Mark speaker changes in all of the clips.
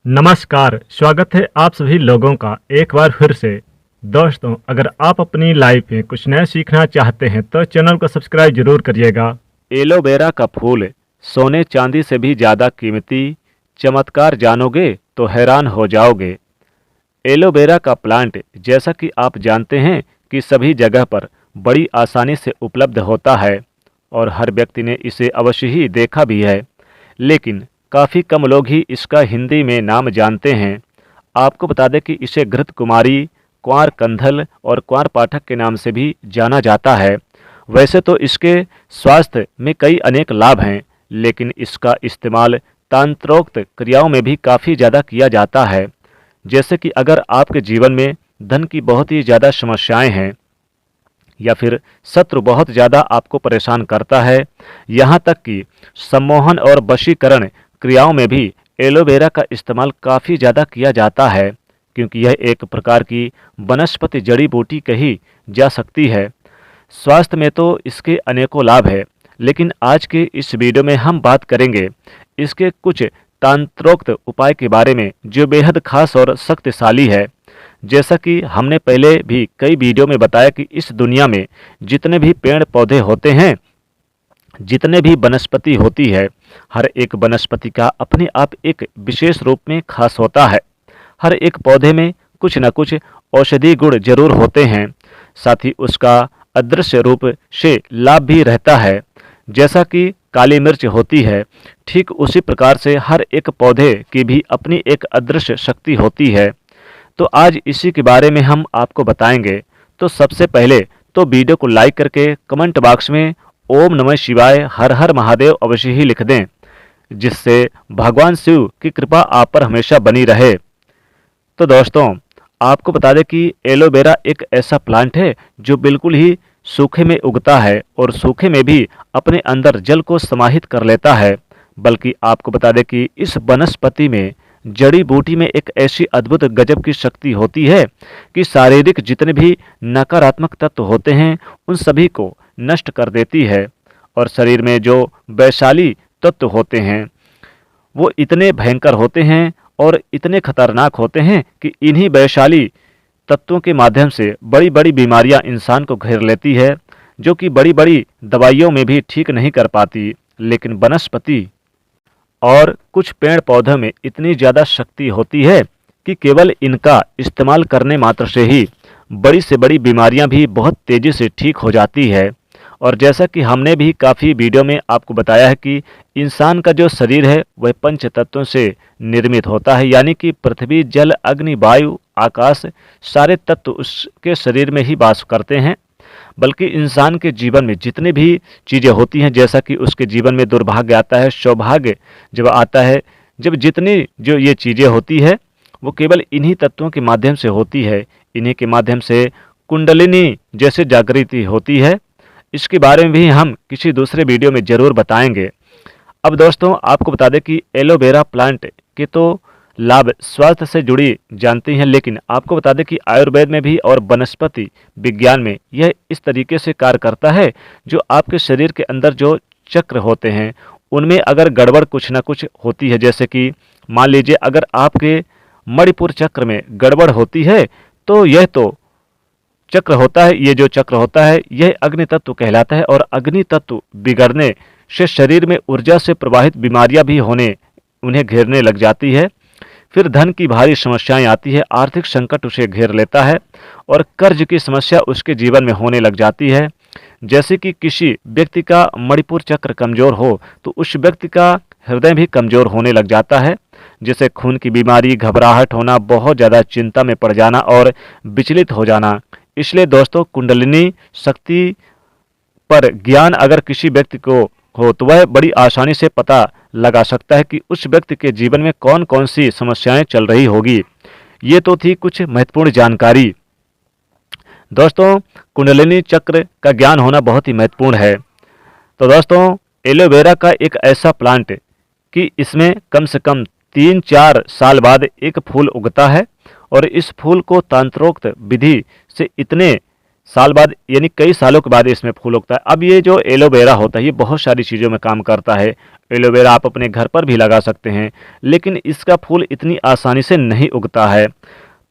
Speaker 1: नमस्कार, स्वागत है आप सभी लोगों का एक बार फिर से। दोस्तों, अगर आप अपनी लाइफ में कुछ नया सीखना चाहते हैं तो चैनल को सब्सक्राइब जरूर करिएगा।
Speaker 2: एलोवेरा का फूल सोने चांदी से भी ज़्यादा कीमती, चमत्कार जानोगे तो हैरान हो जाओगे। एलोवेरा का प्लांट जैसा कि आप जानते हैं कि सभी जगह पर बड़ी आसानी से उपलब्ध होता है और हर व्यक्ति ने इसे अवश्य ही देखा भी है, लेकिन काफ़ी कम लोग ही इसका हिंदी में नाम जानते हैं। आपको बता दें कि इसे घृत कुमारी, क्वार कंधल और क्वार पाठक के नाम से भी जाना जाता है। वैसे तो इसके स्वास्थ्य में कई अनेक लाभ हैं, लेकिन इसका इस्तेमाल तंत्रोक्त क्रियाओं में भी काफ़ी ज़्यादा किया जाता है। जैसे कि अगर आपके जीवन में धन की बहुत ही ज़्यादा समस्याएं हैं या फिर शत्रु बहुत ज़्यादा आपको परेशान करता है, यहाँ तक कि सम्मोहन और वशीकरण क्रियाओं में भी एलोवेरा का इस्तेमाल काफ़ी ज़्यादा किया जाता है, क्योंकि यह एक प्रकार की वनस्पति जड़ी बूटी कही जा सकती है। स्वास्थ्य में तो इसके अनेकों लाभ है, लेकिन आज के इस वीडियो में हम बात करेंगे इसके कुछ तंत्रोक्त उपाय के बारे में जो बेहद खास और शक्तिशाली है। जैसा कि हमने पहले भी कई वीडियो में बताया कि इस दुनिया में जितने भी पेड़ पौधे होते हैं, जितने भी वनस्पति होती है, हर एक वनस्पति का अपने आप एक विशेष रूप में खास होता है। हर एक पौधे में कुछ न कुछ औषधि गुण जरूर होते हैं, साथ ही उसका अदृश्य रूप से लाभ भी रहता है। जैसा कि काली मिर्च होती है, ठीक उसी प्रकार से हर एक पौधे की भी अपनी एक अदृश्य शक्ति होती है। तो आज इसी के बारे में हम आपको बताएंगे। तो सबसे पहले तो वीडियो को लाइक करके कमेंट बॉक्स में ओम नमः शिवाय हर हर महादेव अवश्य ही लिख दें, जिससे भगवान शिव की कृपा आप पर हमेशा बनी रहे। तो दोस्तों, आपको बता दें कि एलोवेरा एक ऐसा प्लांट है जो बिल्कुल ही सूखे में उगता है और सूखे में भी अपने अंदर जल को समाहित कर लेता है। बल्कि आपको बता दें कि इस वनस्पति में जड़ी बूटी में एक ऐसी अद्भुत गजब की शक्ति होती है कि शारीरिक जितने भी नकारात्मक तत्व होते हैं उन सभी को नष्ट कर देती है, और शरीर में जो वैशाली तत्व होते हैं वो इतने भयंकर होते हैं और इतने खतरनाक होते हैं कि इन्हीं वैशाली तत्वों के माध्यम से बड़ी बड़ी बीमारियां इंसान को घेर लेती है, जो कि बड़ी बड़ी दवाइयों में भी ठीक नहीं कर पाती। लेकिन वनस्पति और कुछ पेड़ पौधों में इतनी ज़्यादा शक्ति होती है कि केवल इनका इस्तेमाल करने मात्र से ही बड़ी से बड़ी बीमारियां भी बहुत तेज़ी से ठीक हो जाती है। और जैसा कि हमने भी काफ़ी वीडियो में आपको बताया है कि इंसान का जो शरीर है वह पंच तत्वों से निर्मित होता है, यानी कि पृथ्वी, जल, अग्नि, वायु, आकाश, सारे तत्व उसके शरीर में ही वास करते हैं। बल्कि इंसान के जीवन में जितनी भी चीज़ें होती हैं, जैसा कि उसके जीवन में दुर्भाग्य आता है, सौभाग्य जब आता है, जब जितनी जो ये चीज़ें होती है वो केवल इन्हीं तत्वों के माध्यम से होती है। इन्हीं के माध्यम से कुंडलिनी जैसे जागृति होती है। इसके बारे में भी हम किसी दूसरे वीडियो में ज़रूर बताएंगे। अब दोस्तों, आपको बता दें कि एलोवेरा प्लांट के तो लाभ स्वास्थ्य से जुड़ी जानती हैं, लेकिन आपको बता दें कि आयुर्वेद में भी और वनस्पति विज्ञान में यह इस तरीके से कार्य करता है, जो आपके शरीर के अंदर जो चक्र होते हैं उनमें अगर गड़बड़ कुछ ना कुछ होती है, जैसे कि मान लीजिए अगर आपके मणिपुर चक्र में गड़बड़ होती है तो यह तो चक्र होता है, ये जो चक्र होता है यह अग्नि तत्व कहलाता है, और अग्नि तत्व बिगड़ने से शरीर में ऊर्जा से प्रवाहित बीमारियां भी होने उन्हें घेरने लग जाती है। फिर धन की भारी समस्याएं आती है, आर्थिक संकट उसे घेर लेता है और कर्ज की समस्या उसके जीवन में होने लग जाती है। जैसे कि किसी व्यक्ति का मणिपुर चक्र कमजोर हो तो उस व्यक्ति का हृदय भी कमजोर होने लग जाता है, जैसे खून की बीमारी, घबराहट होना, बहुत ज़्यादा चिंता में पड़ जाना और विचलित हो जाना। इसलिए दोस्तों, कुंडलिनी शक्ति पर ज्ञान अगर किसी व्यक्ति को हो तो वह बड़ी आसानी से पता लगा सकता है कि उस व्यक्ति के जीवन में कौन कौन सी समस्याएं चल रही होगी। ये तो थी कुछ महत्वपूर्ण जानकारी। दोस्तों, कुंडलिनी चक्र का ज्ञान होना बहुत ही महत्वपूर्ण है। तो दोस्तों, एलोवेरा का एक ऐसा प्लांट कि इसमें कम से कम 3-4 साल बाद एक फूल उगता है, और इस फूल को तंत्रोक्त विधि से इतने साल बाद यानी कई सालों के बाद इसमें फूल उगता है। अब ये जो एलोवेरा होता है ये बहुत सारी चीज़ों में काम करता है। एलोवेरा आप अपने घर पर भी लगा सकते हैं, लेकिन इसका फूल इतनी आसानी से नहीं उगता है।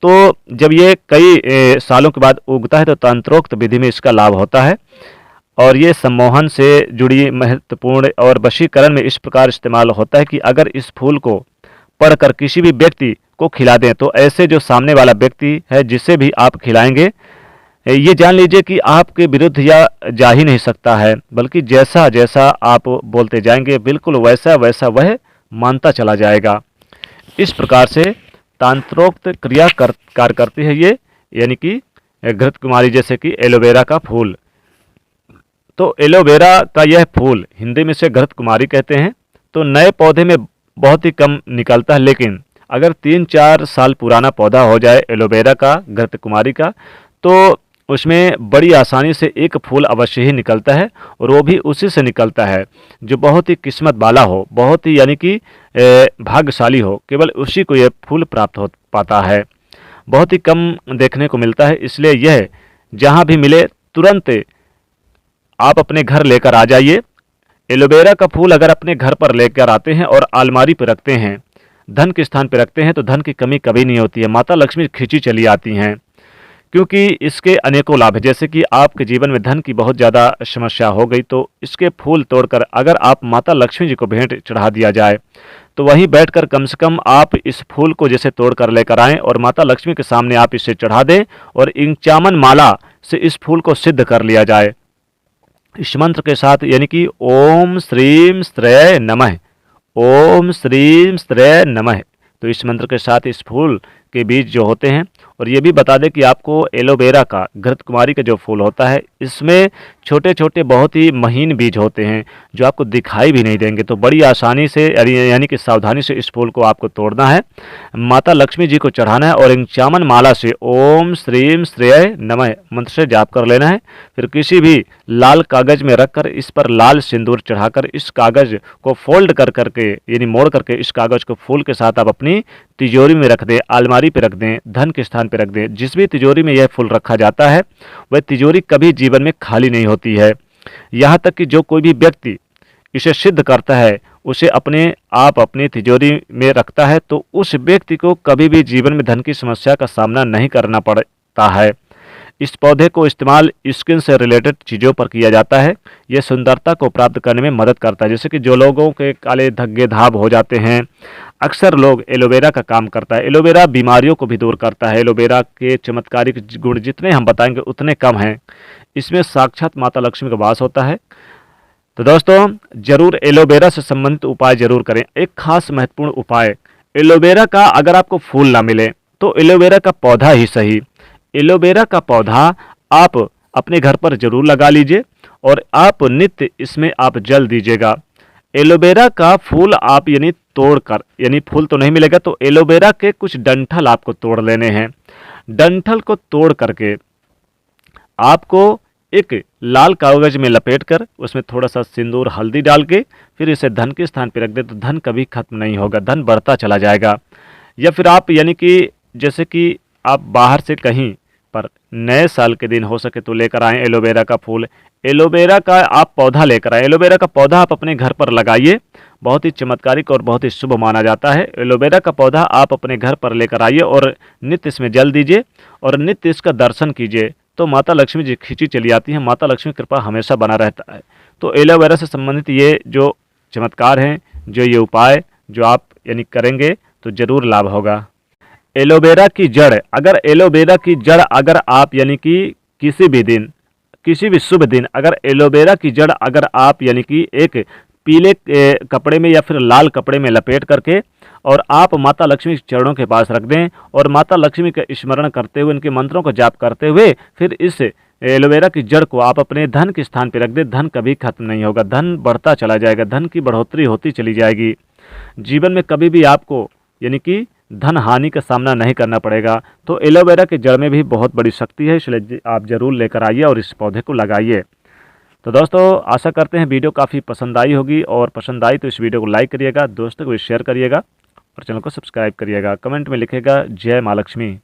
Speaker 2: तो जब ये कई सालों के बाद उगता है तो तंत्रोक्त विधि में इसका लाभ होता है, और ये सम्मोहन से जुड़ी महत्वपूर्ण और वशीकरण में इस प्रकार इस्तेमाल होता है कि अगर इस फूल को पढ़कर किसी भी व्यक्ति को खिला दें तो ऐसे जो सामने वाला व्यक्ति है जिसे भी आप खिलाएंगे, ये जान लीजिए कि आपके विरुद्ध या जा ही नहीं सकता है, बल्कि जैसा जैसा आप बोलते जाएंगे बिल्कुल वैसा वैसा वह मानता चला जाएगा। इस प्रकार से तंत्रोक्त क्रिया कार्य करती है ये, यानी कि घृत कुमारी जैसे कि एलोवेरा का फूल। तो एलोवेरा का यह फूल हिंदी में से घृत कुमारी कहते हैं। तो नए पौधे में बहुत ही कम निकलता है, लेकिन अगर 3-4 साल पुराना पौधा हो जाए एलोवेरा का, घृत कुमारी का, तो उसमें बड़ी आसानी से एक फूल अवश्य ही निकलता है, और वो भी उसी से निकलता है जो बहुत ही किस्मत वाला हो, बहुत ही यानी कि भाग्यशाली हो, केवल उसी को यह फूल प्राप्त हो पाता है। बहुत ही कम देखने को मिलता है, इसलिए यह जहाँ भी मिले तुरंत आप अपने घर लेकर आ जाइए। एलोवेरा का फूल अगर अपने घर पर लेकर आते हैं और अलमारी पर रखते हैं, धन के स्थान पर रखते हैं, तो धन की कमी कभी नहीं होती है, माता लक्ष्मी खींची चली आती हैं, क्योंकि इसके अनेकों लाभ है। जैसे कि आपके जीवन में धन की बहुत ज़्यादा समस्या हो गई, तो इसके फूल तोड़कर अगर आप माता लक्ष्मी जी को भेंट चढ़ा दिया जाए, तो वहीं बैठकर कम से कम आप इस फूल को जैसे तोड़ कर लेकर आएँ और माता लक्ष्मी के सामने आप इसे चढ़ा दें, और इंचामन माला से इस फूल को सिद्ध कर लिया जाए इस मंत्र के साथ, यानी कि ओम श्रीम स्त्रय नमः, ओम श्रीम स्त्रय नमः। तो इस मंत्र के साथ इस फूल के बीज जो होते हैं, और ये भी बता दें कि आपको एलोवेरा का, घृत कुमारी का जो फूल होता है, इसमें छोटे छोटे बहुत ही महीन बीज होते हैं जो आपको दिखाई भी नहीं देंगे। तो बड़ी आसानी से यानी कि सावधानी से इस फूल को आपको तोड़ना है, माता लक्ष्मी जी को चढ़ाना है, और इंचामन माला से ओम श्रीम श्रेय नमः मंत्र से जाप कर लेना है। फिर किसी भी लाल कागज में रखकर इस पर लाल सिंदूर चढ़ाकर इस कागज को फोल्ड कर करके, यानी मोड़ करके, इस कागज को फूल के साथ आप अपनी तिजोरी में रख दें, अलमारी पे रख दें, धन के स्थान पे रख दें। जिस भी तिजोरी में यह फूल रखा जाता है वह तिजोरी कभी जीवन में खाली नहीं होती है। यहाँ तक कि जो कोई भी व्यक्ति इसे सिद्ध करता है, उसे अपने आप अपनी तिजोरी में रखता है, तो उस व्यक्ति को कभी भी जीवन में धन की समस्या का सामना नहीं करना पड़ता है। इस पौधे को इस्तेमाल स्किन से रिलेटेड चीज़ों पर किया जाता है। यह सुंदरता को प्राप्त करने में मदद करता है, जैसे कि जो लोगों के काले धब्बे धाब हो जाते हैं, अक्सर लोग एलोवेरा का काम करता है। एलोवेरा बीमारियों को भी दूर करता है। एलोवेरा के चमत्कारिक गुण जितने हम बताएंगे उतने कम हैं। इसमें साक्षात माता लक्ष्मी का वास होता है। तो दोस्तों, जरूर एलोवेरा से संबंधित उपाय जरूर करें। एक खास महत्वपूर्ण उपाय, एलोवेरा का अगर आपको फूल ना मिले तो एलोवेरा का पौधा ही सही, एलोवेरा का पौधा आप अपने घर पर जरूर लगा लीजिए, और आप नित्य इसमें आप जल दीजिएगा। एलोवेरा का फूल आप यानी तोड़कर, यानी फूल तो नहीं मिलेगा, तो एलोवेरा के कुछ डंठल आपको तोड़ लेने हैं। डंठल को तोड़ करके आपको एक लाल कागज में लपेटकर उसमें थोड़ा सा सिंदूर हल्दी डाल के फिर इसे धन के स्थान पर रख दे, तो धन कभी खत्म नहीं होगा, धन बढ़ता चला जाएगा। या फिर आप यानी कि जैसे कि आप बाहर से कहीं पर नए साल के दिन हो सके तो लेकर आएँ एलोवेरा का फूल, एलोवेरा का आप पौधा लेकर आए, एलोवेरा का पौधा आप अपने घर पर लगाइए, बहुत ही चमत्कारिक और बहुत ही शुभ माना जाता है। एलोवेरा का पौधा आप अपने घर पर लेकर आइए और नित्य इसमें जल दीजिए और नित्य इसका दर्शन कीजिए, तो माता लक्ष्मी जी खींची चली आती हैं। माता लक्ष्मी कृपा हमेशा बना रहता है। तो एलोवेरा से संबंधित ये जो चमत्कार हैं, जो ये उपाय जो आप यानी करेंगे तो जरूर लाभ होगा। एलोवेरा की जड़, अगर एलोवेरा की जड़ अगर आप यानी कि किसी भी दिन, किसी भी शुभ दिन अगर एलोवेरा की जड़ अगर आप यानी कि एक पीले कपड़े में या फिर लाल कपड़े में लपेट करके और आप माता लक्ष्मी के चरणों के पास रख दें और माता लक्ष्मी का स्मरण करते हुए, उनके मंत्रों को जाप करते हुए फिर इस एलोवेरा की जड़ को आप अपने धन के स्थान पर रख दें, धन कभी खत्म नहीं होगा, धन बढ़ता चला जाएगा, धन की बढ़ोतरी होती चली जाएगी। जीवन में कभी भी आपको यानी कि धन हानि का सामना नहीं करना पड़ेगा। तो एलोवेरा के जड़ में भी बहुत बड़ी शक्ति है, इसलिए आप जरूर लेकर आइए और इस पौधे को लगाइए। तो दोस्तों, आशा करते हैं वीडियो काफ़ी पसंद आई होगी, और पसंद आई तो इस वीडियो को लाइक करिएगा, दोस्तों को शेयर करिएगा और चैनल को सब्सक्राइब करिएगा। कमेंट में लिखिएगा जय माँ लक्ष्मी।